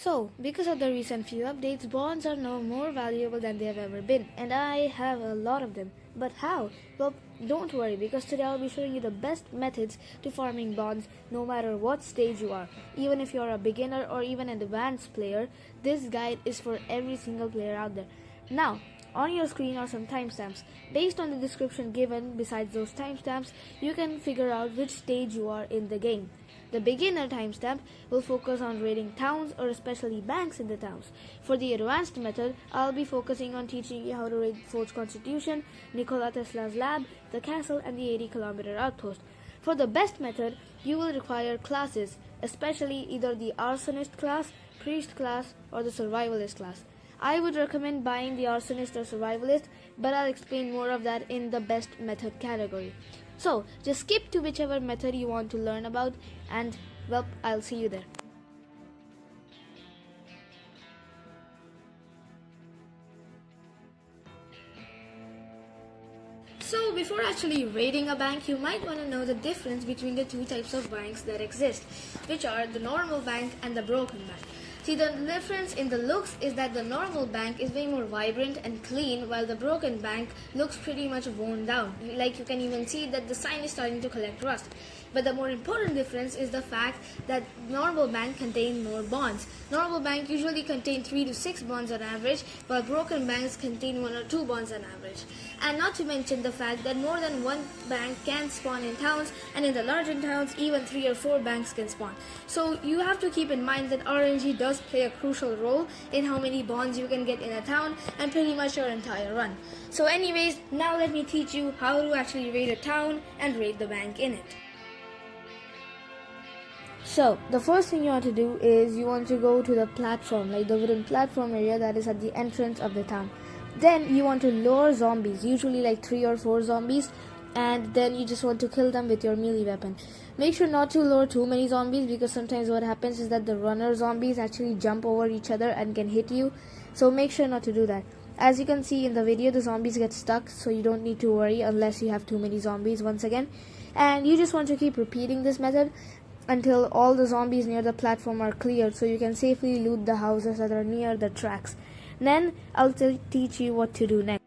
So, because of the recent few updates, bonds are now more valuable than they have ever been, and I have a lot of them. But how? Well, don't worry, because today I'll be showing you the best methods to farming bonds no matter what stage you are. Even if you're a beginner or even an advanced player, this guide is for every single player out there. Now, on your screen are some timestamps. Based on the description given besides those timestamps, you can figure out which stage you are in the game. The beginner timestamp will focus on raiding towns or especially banks in the towns. For the advanced method, I'll be focusing on teaching you how to raid Fort's Constitution, Nikola Tesla's lab, the castle and the 80-kilometer outpost. For the best method, you will require classes, especially either the arsonist class, priest class or the survivalist class. I would recommend buying the arsonist or survivalist, but I'll explain more of that in the best method category. So, just skip to whichever method you want to learn about and, well, I'll see you there. So, before actually raiding a bank, you might want to know the difference between the two types of banks that exist, which are the normal bank and the broken bank. See, the difference in the looks is that the normal bank is way more vibrant and clean, while the broken bank looks pretty much worn down. Like, you can even see that the sign is starting to collect rust. But the more important difference is the fact that normal bank contain more bonds. Normal bank usually contain 3 to 6 bonds on average, while broken banks contain 1 or 2 bonds on average. And not to mention the fact that more than one bank can spawn in towns, and in the larger towns even 3 or 4 banks can spawn. So you have to keep in mind that RNG does play a crucial role in how many bonds you can get in a town and pretty much your entire run. So anyways, now let me teach you how to actually raid a town and raid the bank in it. So, the first thing you want to do is you want to go to the platform, like the wooden platform area that is at the entrance of the town. Then you want to lure zombies, usually like 3 or 4 zombies, and then you just want to kill them with your melee weapon. Make sure not to lure too many zombies, because sometimes what happens is that the runner zombies actually jump over each other and can hit you. So make sure not to do that. As you can see in the video, the zombies get stuck, so you don't need to worry unless you have too many zombies once again. And you just want to keep repeating this method until all the zombies near the platform are cleared, so you can safely loot the houses that are near the tracks. Then I'll teach you what to do next.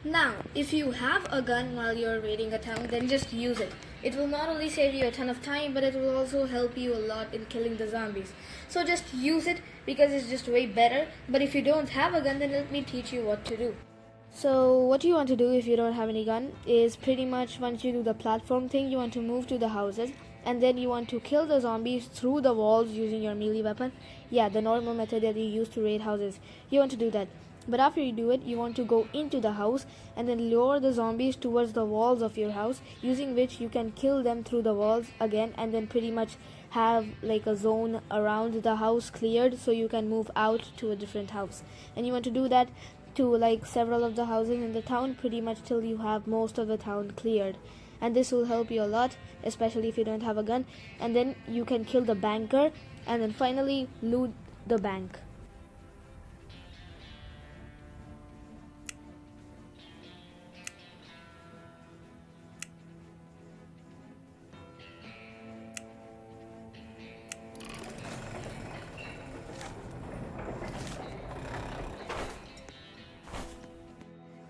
Now, if you have a gun while you're raiding a town, then just use it. It will not only save you a ton of time, but it will also help you a lot in killing the zombies. So just use it, because it's just way better. But if you don't have a gun, then let me teach you what to do. So what you want to do if you don't have any gun is pretty much, once you do the platform thing, you want to move to the houses, and then you want to kill the zombies through the walls using your melee weapon. Yeah, the normal method that you use to raid houses. You want to do that. But after you do it, you want to go into the house and then lure the zombies towards the walls of your house, using which you can kill them through the walls again, and then pretty much have like a zone around the house cleared so you can move out to a different house. And you want to do that to like several of the houses in the town, pretty much till you have most of the town cleared. And this will help you a lot, especially if you don't have a gun. And then you can kill the banker and then finally loot the bank.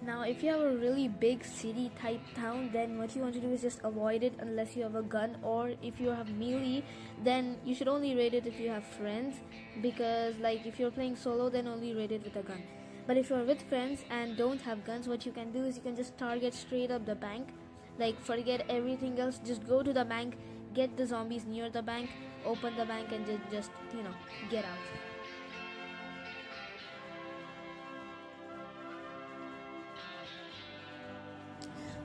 Now, if you have a really big city type town, then what you want to do is just avoid it unless you have a gun, or if you have melee, then you should only raid it if you have friends, because like if you're playing solo, then only raid it with a gun. But if you're with friends and don't have guns, what you can do is you can just target straight up the bank. Like, forget everything else, just go to the bank, get the zombies near the bank, open the bank and just get out.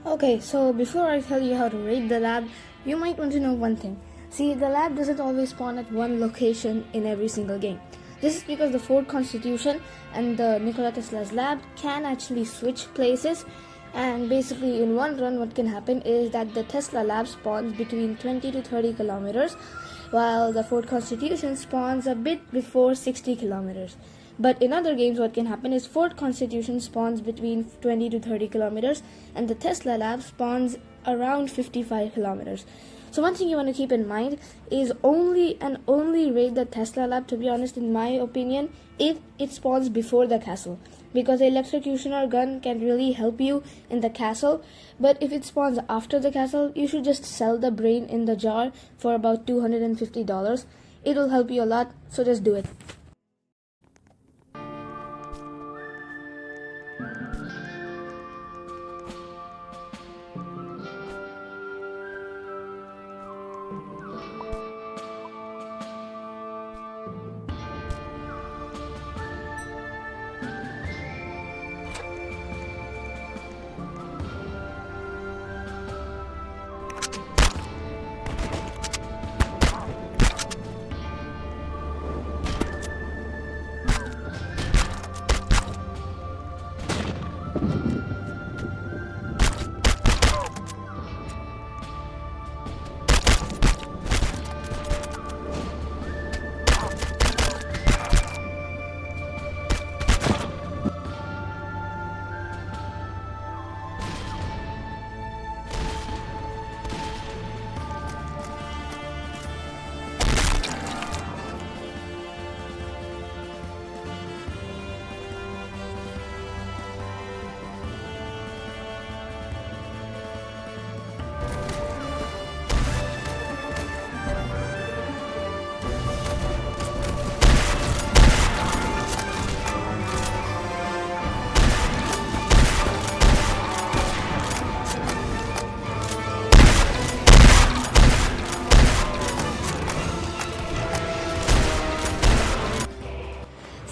Okay, so before I tell you how to raid the lab, you might want to know one thing. See, the lab doesn't always spawn at one location in every single game. This is because the Fort Constitution and the Nikola Tesla's lab can actually switch places, and basically in one run what can happen is that the Tesla lab spawns between 20 to 30 kilometers, while the Fort Constitution spawns a bit before 60 kilometers. But in other games, what can happen is Fort Constitution spawns between 20 to 30 kilometers, and the Tesla lab spawns around 55 kilometers. So one thing you want to keep in mind is only raid the Tesla lab, to be honest, in my opinion, if it spawns before the castle. Because the electrocutioner gun can really help you in the castle. But if it spawns after the castle, you should just sell the brain in the jar for about $250. It will help you a lot, so just do it.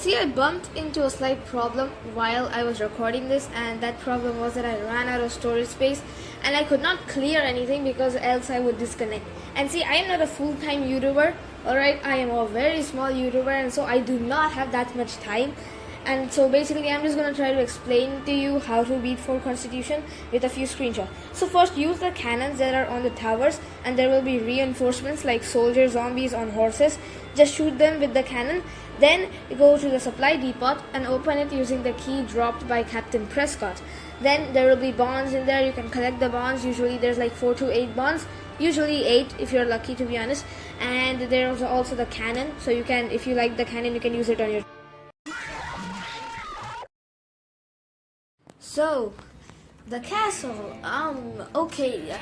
See, I bumped into a slight problem while I was recording this, and that problem was that I ran out of storage space and I could not clear anything because else I would disconnect. And see, I am not a full-time YouTuber, alright? I am a very small YouTuber, and so I do not have that much time. And so basically I'm just going to try to explain to you how to beat Fort Constitution with a few screenshots. So first, use the cannons that are on the towers, and there will be reinforcements like soldier zombies on horses. Just shoot them with the cannon. Then go to the supply depot and open it using the key dropped by Captain Prescott. Then there will be bonds in there. You can collect the bonds. Usually there's like 4 to 8 bonds. Usually 8 if you're lucky, to be honest. And there's also the cannon. So you can, if you like the cannon, you can use it on your... So, the castle, okay.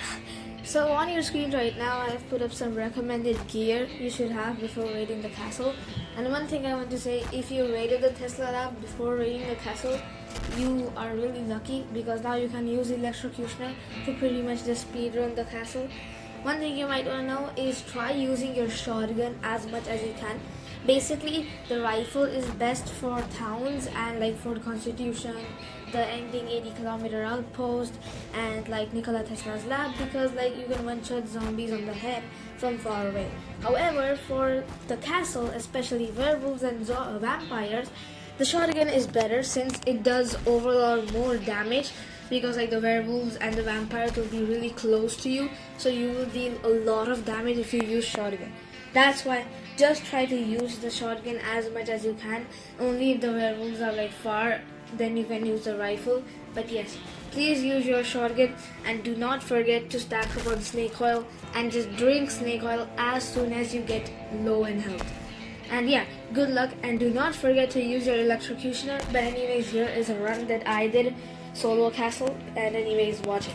So on your screen right now, I have put up some recommended gear you should have before raiding the castle. And one thing I want to say, if you raided the Tesla lab before raiding the castle, you are really lucky because now you can use electrocutioner to pretty much just speedrun the castle. One thing you might want to know is try using your shotgun as much as you can. Basically, the rifle is best for towns and like Fort Constitution, the ending 80-kilometer outpost, and like Nikola Tesla's lab, because like you can one-shot zombies on the head from far away. However, for the castle, especially werewolves and vampires, the shotgun is better since it does overall more damage, because like the werewolves and the vampires will be really close to you, so you will deal a lot of damage if you use shotgun. That's why just try to use the shotgun as much as you can. Only if the werewolves are like far, then you can use the rifle. But yes, please use your shotgun, and do not forget to stack up on snake oil and just drink snake oil as soon as you get low in health. And yeah, good luck, and do not forget to use your electrocutioner. But anyways, here is a run that I did solo castle, and anyways, watch it.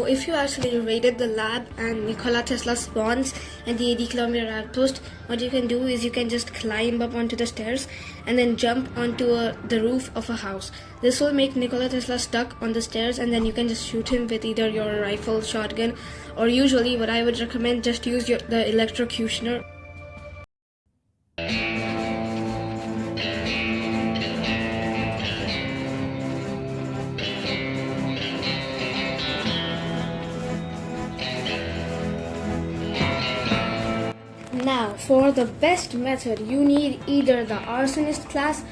if you actually raided the lab and Nikola Tesla spawns at the 80-kilometer outpost, what you can do is you can just climb up onto the stairs and then jump onto the roof of a house. This will make Nikola Tesla stuck on the stairs, and then you can just shoot him with either your rifle, shotgun, or usually what I would recommend, just use the electrocutioner. Now, for the best method, you need either the arsonist class,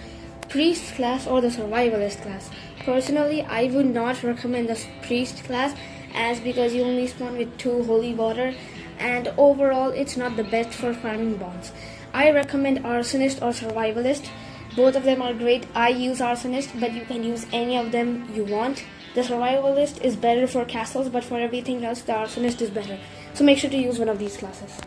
priest class, or the survivalist class. Personally, I would not recommend the priest class, as because you only spawn with 2 holy water, and overall it's not the best for farming bonds. I recommend arsonist or survivalist. Both of them are great. I use arsonist, but you can use any of them you want. The survivalist is better for castles, but for everything else the arsonist is better. So make sure to use one of these classes.